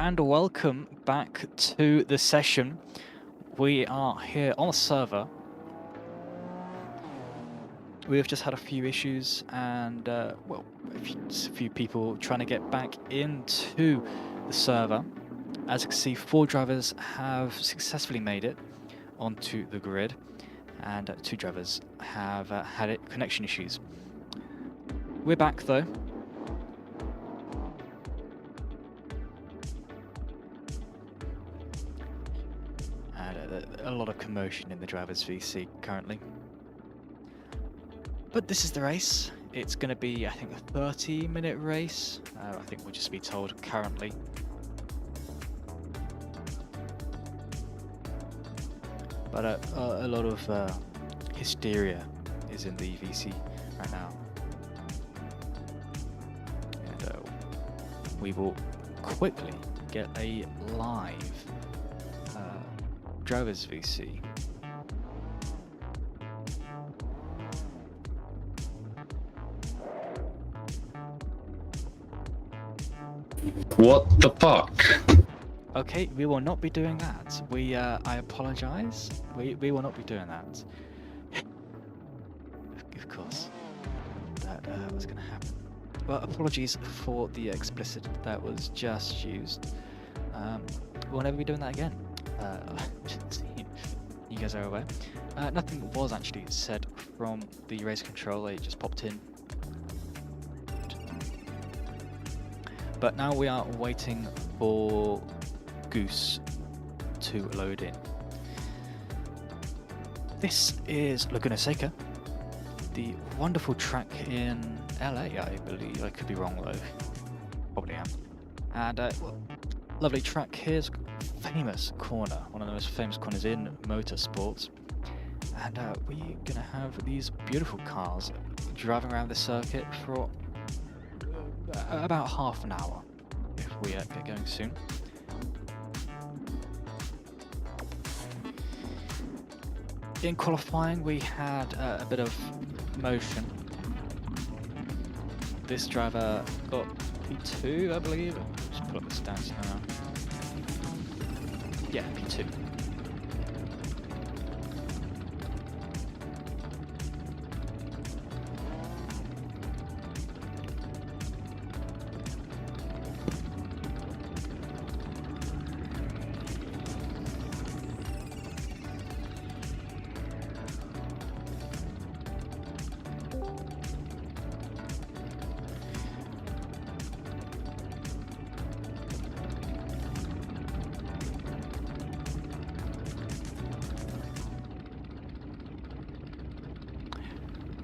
and welcome back to the session. We are here on the server. We have just had a few issues and, well, a few people trying to get back into the server. As you can see, 4 drivers have successfully made it onto the grid, and 2 drivers have had connection issues. We're back though. A lot of commotion in the drivers VC currently. But this is the race. It's going to be, I think, a 30-minute race. I think we'll just be told currently. But a lot of hysteria is in the VC right now. And we will quickly get a live drivers VC. What the fuck? Okay, we will not be doing that. I apologize. We will not be doing that. Of course, that was going to happen. Well, apologies for the explicit that was just used. We'll never be doing that again. You guys are aware. Nothing was actually said from the race control, it just popped in. But now we are waiting for Goose to load in. This is Laguna Seca, the wonderful track in LA, I believe. I could be wrong though. Probably am. And well, lovely track. Here's famous corner, one of the most famous corners in motorsports, and we're gonna have these beautiful cars driving around the circuit for about half an hour if we get going soon. In qualifying we had a bit of motion. This driver got P2, I believe. Just pull up the stats now. Yeah, P2.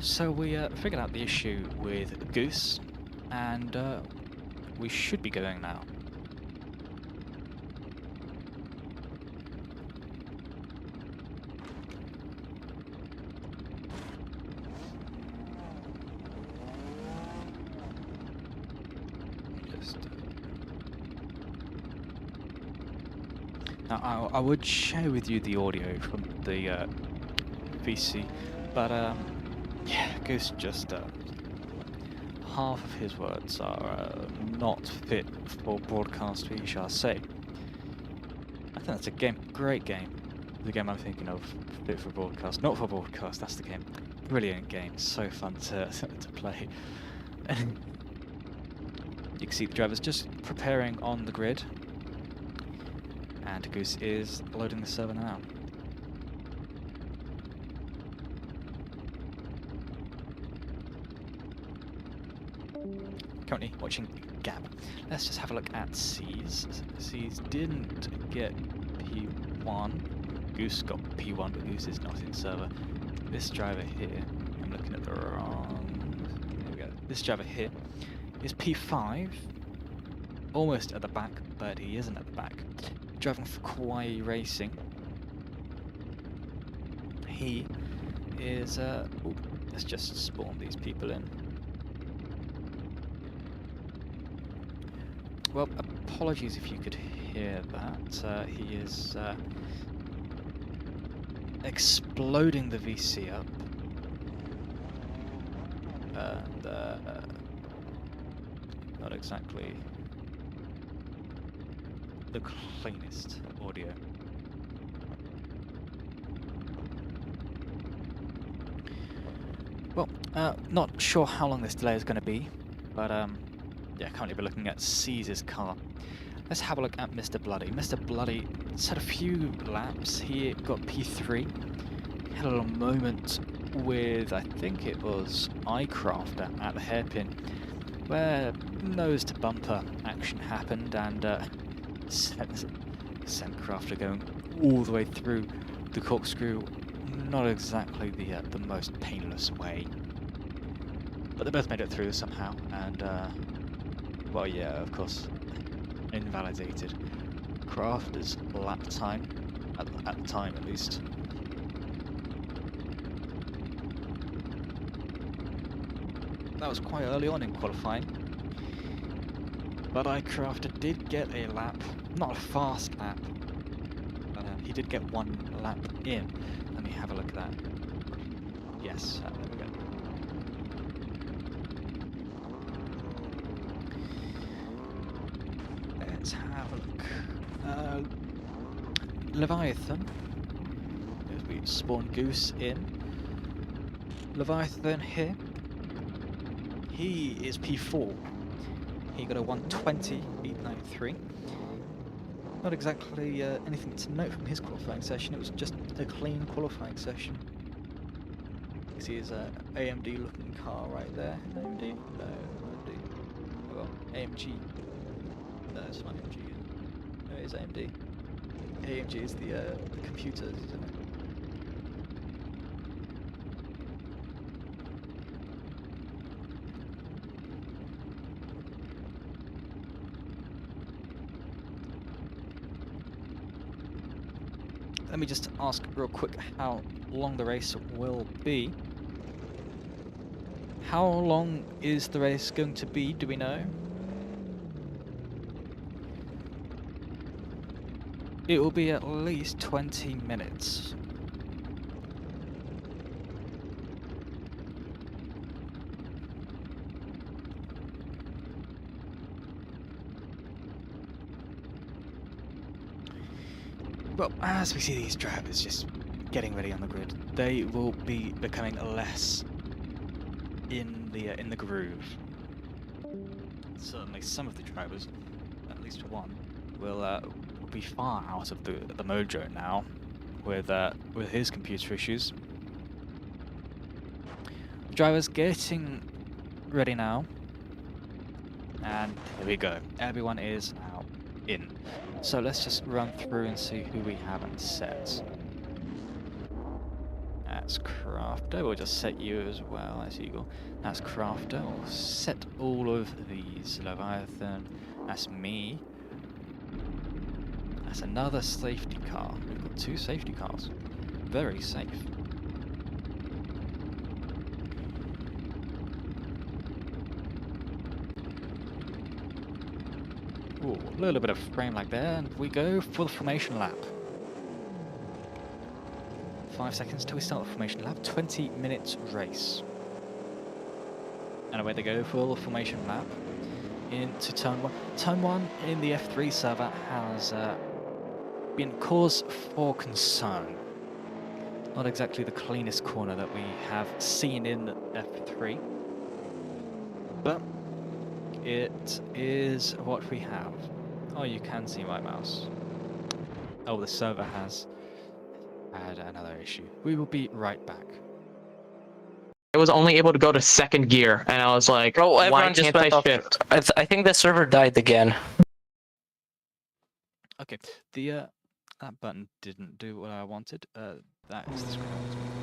So we figured out the issue with Goose, and we should be going now. Now I would share with you the audio from the VC, but yeah, Goose just half of his words are not fit for broadcast, we shall say. I think that's a great game. The game I'm thinking of, fit for broadcast, not for broadcast. That's the game. Brilliant game, so fun to play. You can see the drivers just preparing on the grid, and Goose is loading the server now. Currently watching Gab. Let's just have a look at C's. C's didn't get P1. Goose got P1, but Goose is not in server. This driver here, I'm looking at the wrong... Here we go. This driver here is P5. Almost at the back, but he isn't at the back. Driving for Kauai Racing. He is... ooh, let's just spawn these people in. Well, apologies if you could hear that. He is exploding the VC up. And not exactly the cleanest audio. Well, not sure how long this delay is going to be, but yeah, currently we're looking at Caesar's car. Let's have a look at Mr. Bloody. Mr. Bloody has had a few laps. He got P3. Had a little moment with, I think it was iCraft at the hairpin, where nose to bumper action happened, and sent Crafter going all the way through the corkscrew. Not exactly the most painless way, but they both made it through somehow, and well, yeah, of course, invalidated Crafter's lap time at the time, at least. That was quite early on in qualifying, but iCrafter did get a lap, not a fast lap, but he did get one lap in. Let me have a look at that. Yes, there we go. Let's have a look. Leviathan, as we spawn Goose in. Leviathan here. He is P4. He got a 120.893. Not exactly anything to note from his qualifying session. It was just a clean qualifying session. You see his AMD looking car right there. AMD? No, AMD. Oh well, AMG. No, it's not AMG. No, it is AMD. AMG is the computers, isn't it? Let me just ask real quick how long the race will be. How long is the race going to be, do we know? It will be at least 20 minutes. Well, as we see these drivers just getting ready on the grid, they will be becoming less in the groove. Certainly, some of the drivers, at least one, will be far out of the mojo now with his computer issues. The drivers getting ready now, and here we go. Everyone is now in. So let's just run through and see who we haven't set. That's Crafter. We'll just set you as well. That's Eagle. That's Crafter. We'll set all of these. Leviathan. That's me. That's another safety car. We've got two safety cars. Very safe. Ooh, a little bit of frame lag there, and we go for the formation lap. 5 seconds till we start the formation lap. 20 minutes race. And away they go for the formation lap into turn 1. Turn 1 in the F3 server has been cause for concern. Not exactly the cleanest corner that we have seen in F3, but it is what we have. Oh, you can see my mouse. Oh, the server has had another issue. We will be right back. I was only able to go to second gear, and I was like, Bro, why everyone just can't went I off. shift? I think the server died again. Okay, the that button didn't do what I wanted. That is the screen I was moving.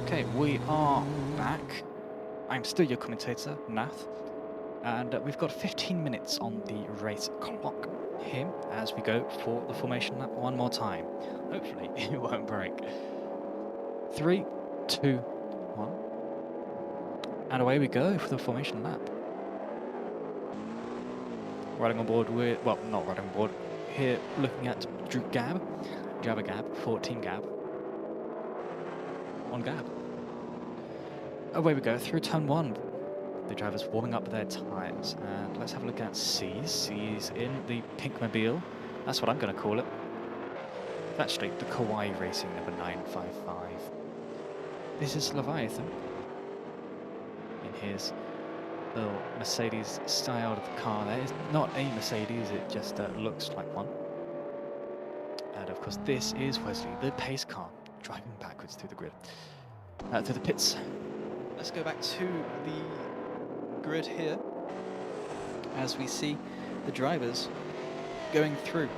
Okay, we are back. I'm still your commentator, Nath, and we've got 15 minutes on the race clock here as we go for the formation lap one more time. Hopefully it won't break. 3, 2, 1, and away we go for the formation lap. Riding on board with, well, not riding on board, here looking at Gab, 14 Gab, on Gab. Away we go through turn 1. The driver's warming up their tyres, and let's have a look at C's. C's in the Pinkmobile. That's what I'm going to call it. It's actually the Kauai Racing number 955. This is Leviathan in his little Mercedes-styled car. There is not a Mercedes, it just looks like one. And of course, this is Wesley, the pace car, driving backwards through the grid, through the pits. Let's go back to the grid here as we see the drivers going through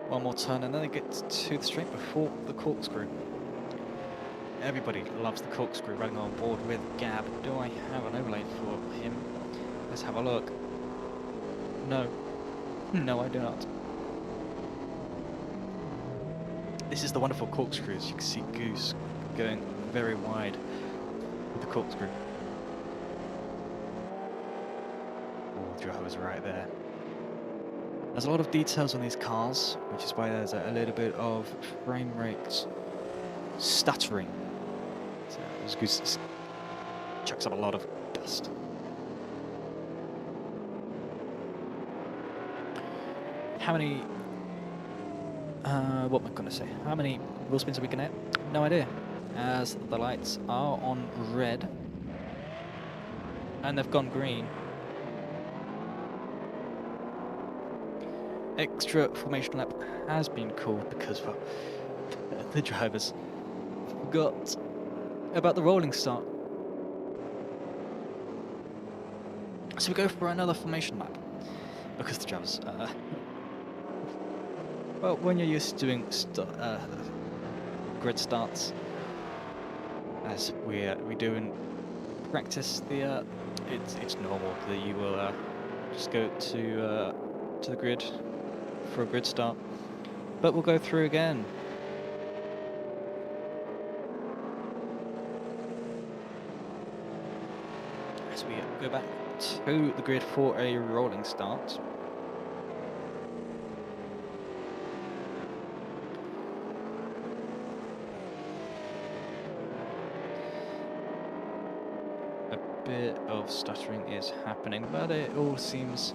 one more turn, and then they get to the straight before the corkscrew. Everybody loves the corkscrew running on board with Gab. Do I have an overlay for him? Let's have a look. No. No, I do not. This is the wonderful corkscrew. As you can see Goose going very wide with the corkscrew. Oh, the driver's right there. There's a lot of details on these cars, which is why there's a little bit of frame rate stuttering. So this Goose chucks up a lot of dust. How many what am I going to say? How many wheel spins are we going to get? No idea. As the lights are on red and they've gone green. Extra formation lap has been called because, well, the drivers forgot about the rolling start. So we go for another formation lap because the drivers well, when you're used to doing grid starts, as we do in practice, it's normal that you will just go to the grid for a grid start, but we'll go through again. As we go back to the grid for a rolling start. Bit of stuttering is happening, but it all seems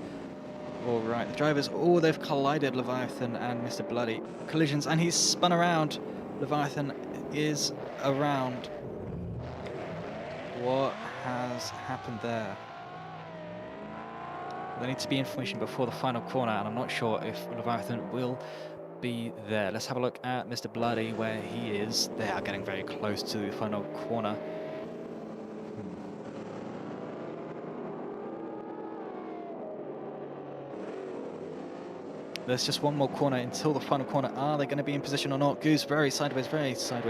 alright. The drivers, oh, they've collided, Leviathan and Mr. Bloody. Collisions, and he's spun around. Leviathan is around. What has happened there? There needs to be information before the final corner, and I'm not sure if Leviathan will be there. Let's have a look at Mr. Bloody, where he is. They are getting very close to the final corner. There's just one more corner until the final corner. Are they going to be in position or not? Goose very sideways,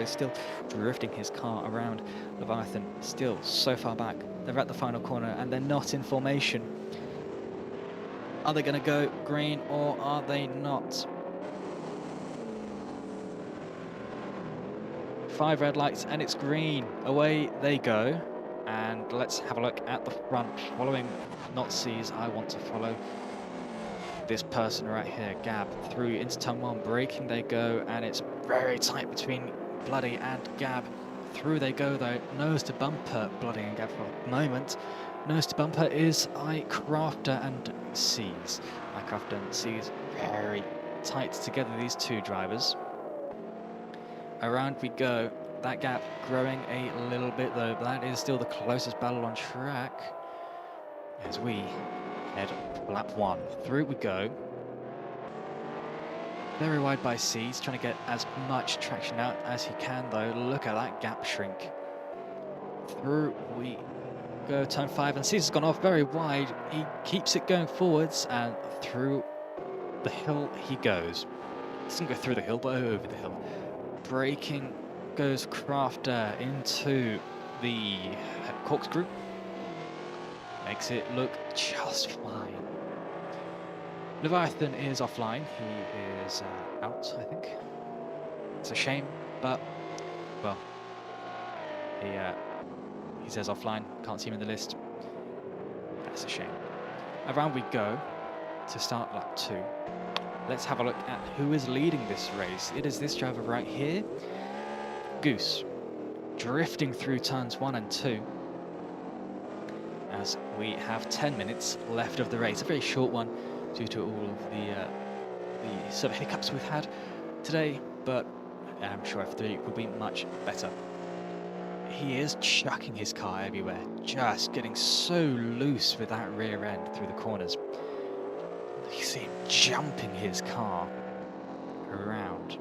still drifting his car around. Leviathan still so far back. They're at the final corner and they're not in formation. Are they going to go green or are they not? 5 red lights and it's green. Away they go. And let's have a look at the front. Following not C's, I want to follow this person right here, Gab, through into turn 1, braking they go, and it's very tight between Bloody and Gab. Through they go though, nose to bumper, Bloody and Gab for the moment. Nose to bumper is iCrafter and C's. iCrafter and C's very tight together, these two drivers. Around we go, that gap growing a little bit though, but that is still the closest battle on track as we head for lap 1. Through we go. Very wide by C's, trying to get as much traction out as he can though. Look at that gap shrink. Through we go, turn 5, and C's has gone off very wide. He keeps it going forwards, and through the hill he goes. Doesn't go through the hill, but over the hill. Braking goes Crafter into the corkscrew. Makes it look just fine. Leviathan is offline. He is out, I think. It's a shame, but, well, he says offline. Can't see him in the list. That's a shame. Around we go to start lap 2. Let's have a look at who is leading this race. It is this driver right here, Goose, drifting through turns 1 and 2. As we have 10 minutes left of the race, a very short one due to all of the sort of hiccups we've had today, but I'm sure F3 will be much better. He is chucking his car everywhere, just getting so loose with that rear end through the corners. You see him jumping his car around.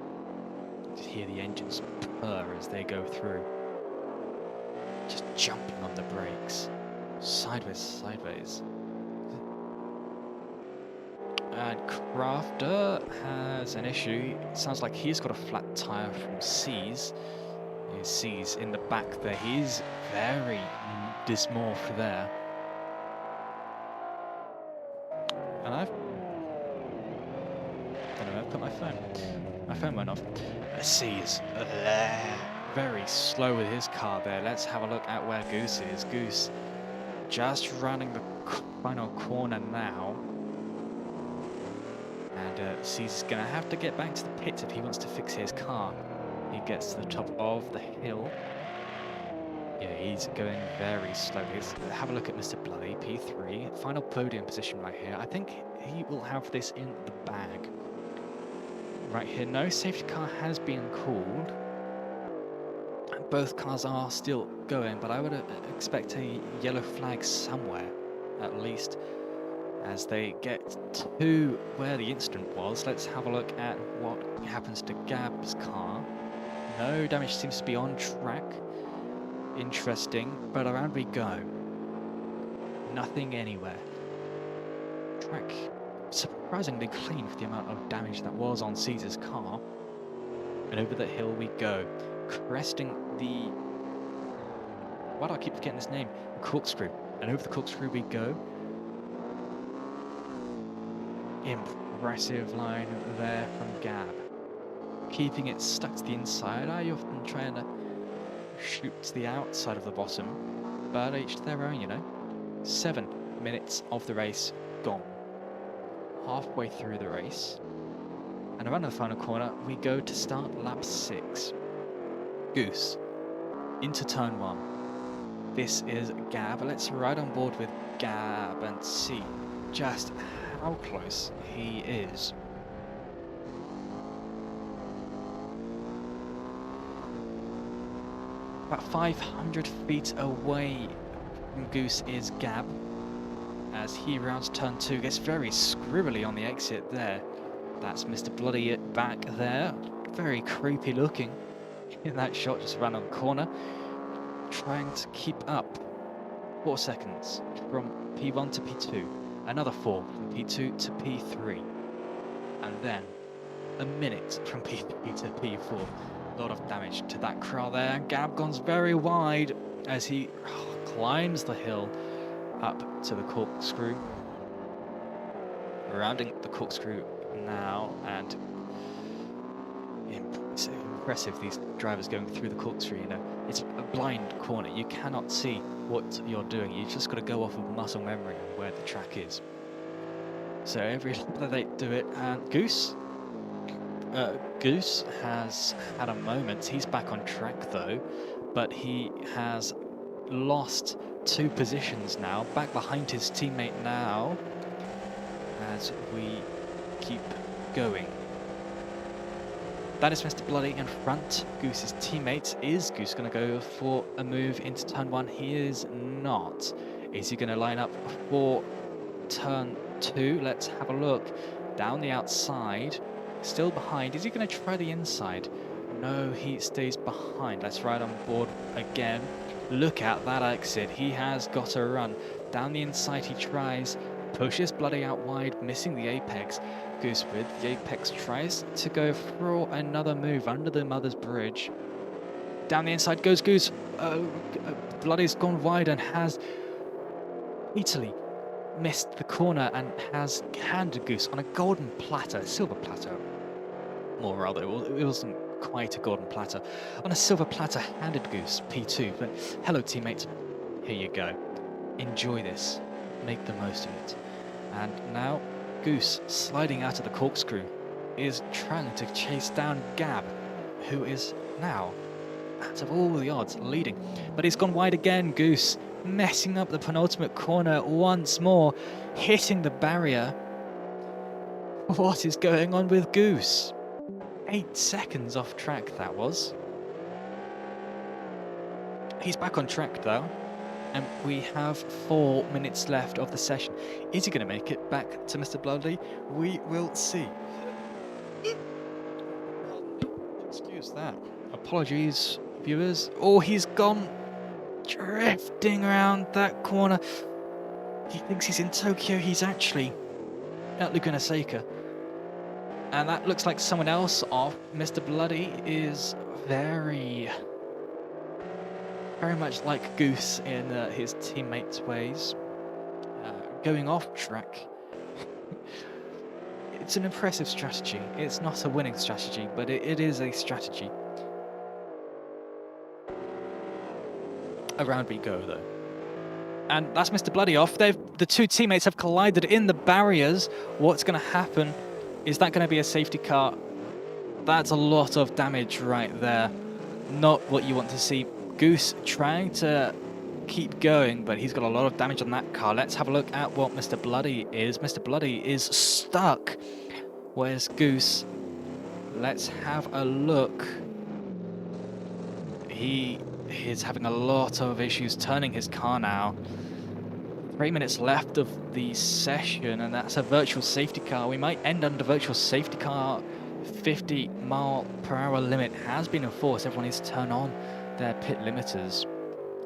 You hear the engines purr as they go through. Just jumping on the brakes. Sideways, sideways. And Crafter has an issue. It sounds like he's got a flat tyre from C's. C's in the back there. He's very dysmorphed there. And I don't know where I put my phone. My phone went off. C's very slow with his car there. Let's have a look at where Goose is. Goose just running the final corner now. And C's going to have to get back to the pits if he wants to fix his car. He gets to the top of the hill. Yeah, he's going very slowly. Let's have a look at Mr. Bloody, P3. Final podium position right here. I think he will have this in the bag. Right here, no safety car has been called. Both cars are still going, but I would expect a yellow flag somewhere, at least, as they get to where the incident was. Let's have a look at what happens to Gab's car. No damage seems to be on track. Interesting, but around we go. Nothing anywhere. Track surprisingly clean for the amount of damage that was on Caesar's car. And over the hill we go, cresting the... Why do I keep forgetting this name? The corkscrew. And over the corkscrew we go. Impressive line there from Gab. Keeping it stuck to the inside. I often trying to shoot to the outside of the bottom, but each to their own, you know. 7 minutes of the race gone. Halfway through the race, and around the final corner we go to start lap 6. Goose into turn 1. This is Gab. Let's ride on board with Gab and see just how close he is. About 500 feet away from Goose is Gab, as he rounds turn 2, gets very scribbly on the exit there. That's Mr. Bloody back there, very creepy looking in that shot, just ran on the corner, trying to keep up. 4 seconds from P1 to P2, another 4 from P2 to P3, and then a minute from P3 to P4. A lot of damage to that car there, and Gab goes very wide as he climbs the hill up to the corkscrew. Rounding the corkscrew now, and impressive these drivers going through the corkscrew, you know. It's a blind corner, you cannot see what you're doing, you just got to go off of muscle memory and where the track is. So every lap that they do it, and Goose has had a moment. He's back on track though, but he has lost 2 positions now, back behind his teammate now, as we keep going. That is Mr. Bloody in front. Goose's teammate. Is Goose going to go for a move into turn 1? He is not. Is he going to line up for turn 2? Let's have a look. Down the outside. Still behind. Is he going to try the inside? No, he stays behind. Let's ride on board again. Look at that exit. He has got a run. Down the inside he tries. Pushes Bloody out wide, missing the apex. Goose with the apex tries to go for another move under the Mother's Bridge. Down the inside goes Goose. Bloody's gone wide and has easily missed the corner and has handed Goose on a golden platter, silver platter, more rather. It wasn't quite a golden platter. On a silver platter, handed Goose P2. But hello, teammates. Here you go. Enjoy this. Make the most of it. And now Goose, sliding out of the corkscrew, is trying to chase down Gab, who is now, out of all the odds, leading. But he's gone wide again, Goose, messing up the penultimate corner once more, hitting the barrier. What is going on with Goose? 8 seconds off track, that was. He's back on track, though. And we have 4 minutes left of the session. Is he going to make it back to Mr. Bloodley? We will see. Excuse that. Apologies, viewers. Oh, he's gone drifting around that corner. He thinks he's in Tokyo. He's actually at Laguna Seca. And that looks like someone else off. Mr. Bloody is very much like Goose in his teammates' ways. Going off track. It's an impressive strategy. It's not a winning strategy, but it is a strategy. Around we go, though. And that's Mr. Bloody off. The two teammates have collided in the barriers. What's going to happen? Is that going to be a safety car? That's a lot of damage right there. Not what you want to see. Goose trying to keep going, but he's got a lot of damage on that car. Let's have a look at what Mr. Bloody is. Mr. Bloody is stuck. Where's Goose? Let's have a look. He is having a lot of issues turning his car now. 3 minutes left of the session, and that's a virtual safety car. We might end under virtual safety car. 50-mile-per-hour limit has been enforced. Everyone needs to turn on their pit limiters.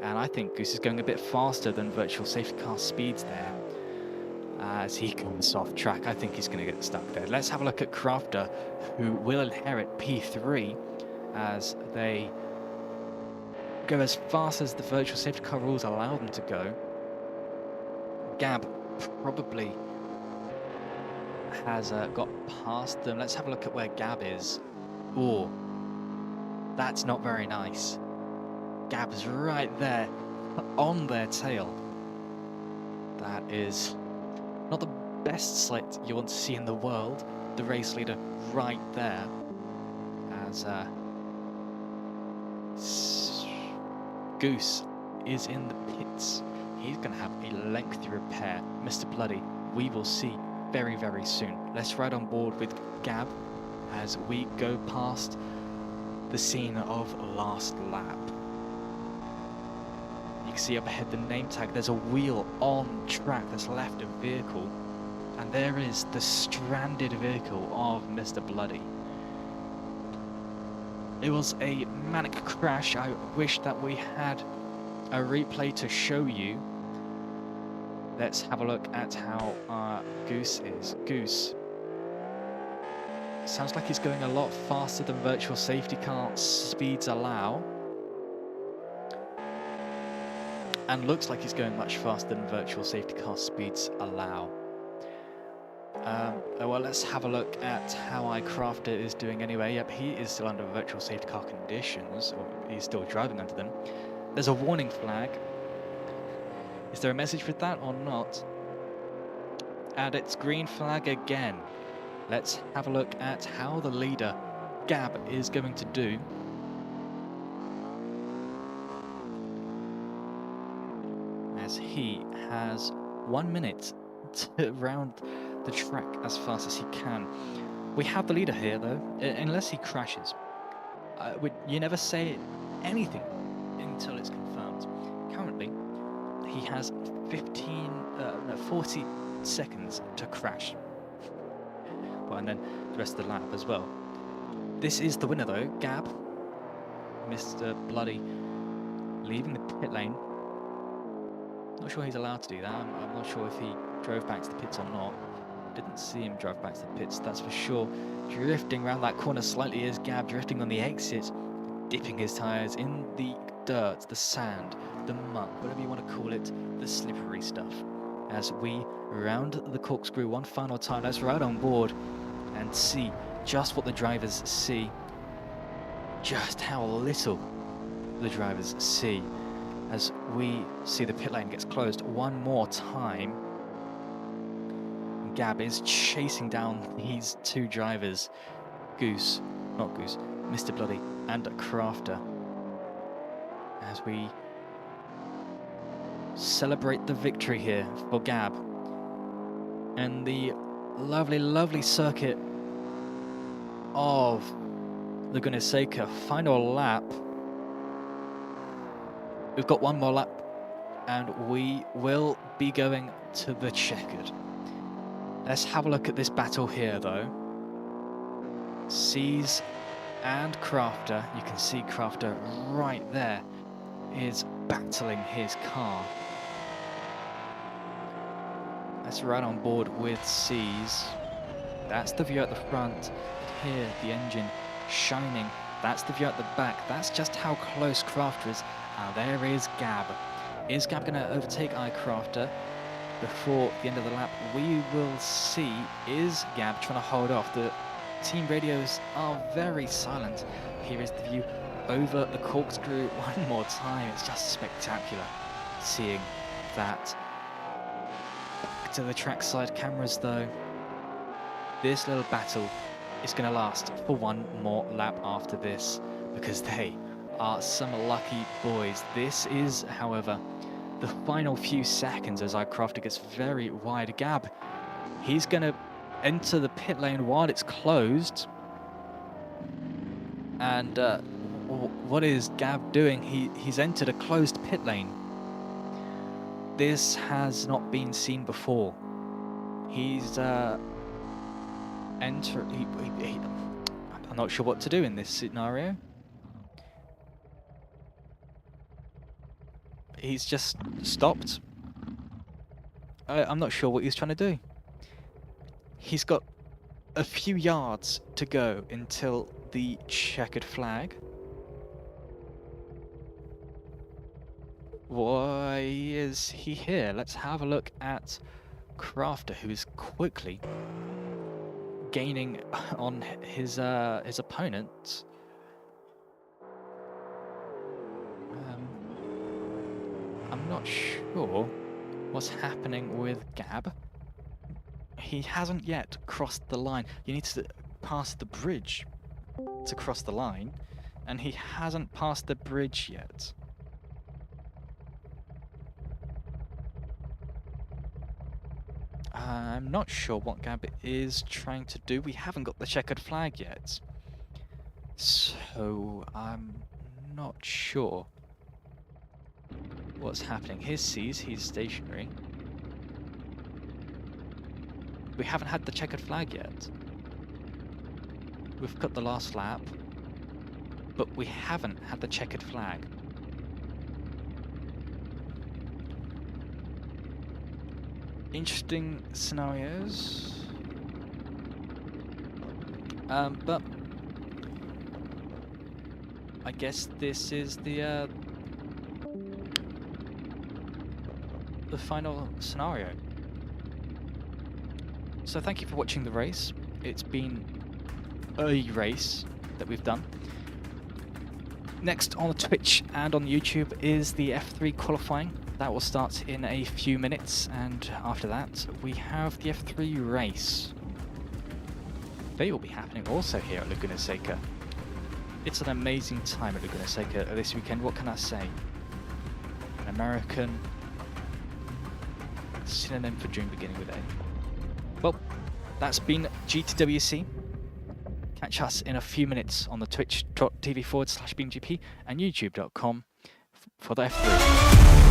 And I think Goose is going a bit faster than virtual safety car speeds there. As he comes off track, I think he's going to get stuck there. Let's have a look at Crafter, who will inherit P3 as they go as fast as the virtual safety car rules allow them to go. Gab probably has got past them. Let's have a look at where Gab is. Oh, that's not very nice. Gab's right there on their tail. That is not the best sight you want to see in the world. The race leader right there as Goose is in the pits. He's going to have a lengthy repair. Mr. Bloody, we will see very, very soon. Let's ride on board with Gab as we go past the scene of last lap. You can see up ahead the name tag. There's a wheel on track that's left a vehicle. And there is the stranded vehicle of Mr. Bloody. It was a manic crash. I wish that we had a replay to show you. Let's have a look at how Goose is. Goose sounds like he's going a lot faster than virtual safety car speeds allow. And looks like he's going much faster than virtual safety car speeds allow. Well, let's have a look at how iCrafter is doing anyway. Yep, he is still under virtual safety car conditions, or he's still driving under them. There's a warning flag. Is there a message with that or not? And it's green flag again. Let's have a look at how the leader, Gab, is going to do. As he has 1 minute to round the track as fast as he can. We have the leader here though, unless he crashes. You never say anything until it's confirmed. Currently, he has 40 seconds to crash. Well, and then the rest of the lap as well. This is the winner though, Gab. Mr. Bloody leaving the pit lane. Not sure he's allowed to do that. I'm not sure if he drove back to the pits or not. Didn't see him drive back to the pits, that's for sure. Drifting around that corner slightly is Gab, drifting on the exit. dipping his tyres in the dirt, the sand, the muck, whatever you want to call it, the slippery stuff. As we round the corkscrew one final time, let's ride on board and see just what the drivers see, just how little the drivers see, as we see the pit lane gets closed one more time. Gab is chasing down these two drivers, Mr. Bloody and Crafter, as we celebrate the victory here for Gab. And the lovely, lovely circuit of Laguna Seca, final lap. We've got one more lap and we will be going to the checkered. Let's have a look at this battle here though. Seas and Crafter, you can see Crafter right there, is battling his car. Let's ride on board with Seas. That's the view at the front. Here, the engine shining. That's the view at the back. That's just how close Crafter is. There is Gab. Is Gab going to overtake iCrafter before the end of the lap? We will see. Is Gab trying to hold off? The team radios are very silent. Here is the view over the corkscrew one more time. It's just spectacular seeing that. Back to the trackside cameras though. This little battle is going to last for one more lap after this, because they are some lucky boys. This is, however, the final few seconds as iCrafter gets very wide. Gab, he's going to enter the pit lane while it's closed. And what is Gab doing? He's entered a closed pit lane. This has not been seen before. He's entered. I'm not sure what to do in this scenario. He's just stopped. I'm not sure what he's trying to do. He's got a few yards to go until the checkered flag. Why is he here? Let's have a look at Crafter, who is quickly gaining on his opponent. I'm not sure what's happening with Gab. He hasn't yet crossed the line. You need to pass the bridge to cross the line, and he hasn't passed the bridge yet. I'm not sure what Gab is trying to do. We haven't got the checkered flag yet, so I'm not sure what's happening. Here's Seas, he's stationary. We haven't had the checkered flag yet. We've got the last lap, but we haven't had the checkered flag. Interesting scenarios. But I guess this is the final scenario. So thank you for watching the race. It's been a race that we've done. Next on Twitch and on YouTube is the F3 qualifying. That will start in a few minutes, and after that we have the F3 race. They will be happening also here at Laguna Seca. It's an amazing time at Laguna Seca this weekend. What can I say? An American synonym for June beginning with A. Well, that's been GTWC. Catch us in a few minutes on the twitch.tv/BeamGP and youtube.com for the F3.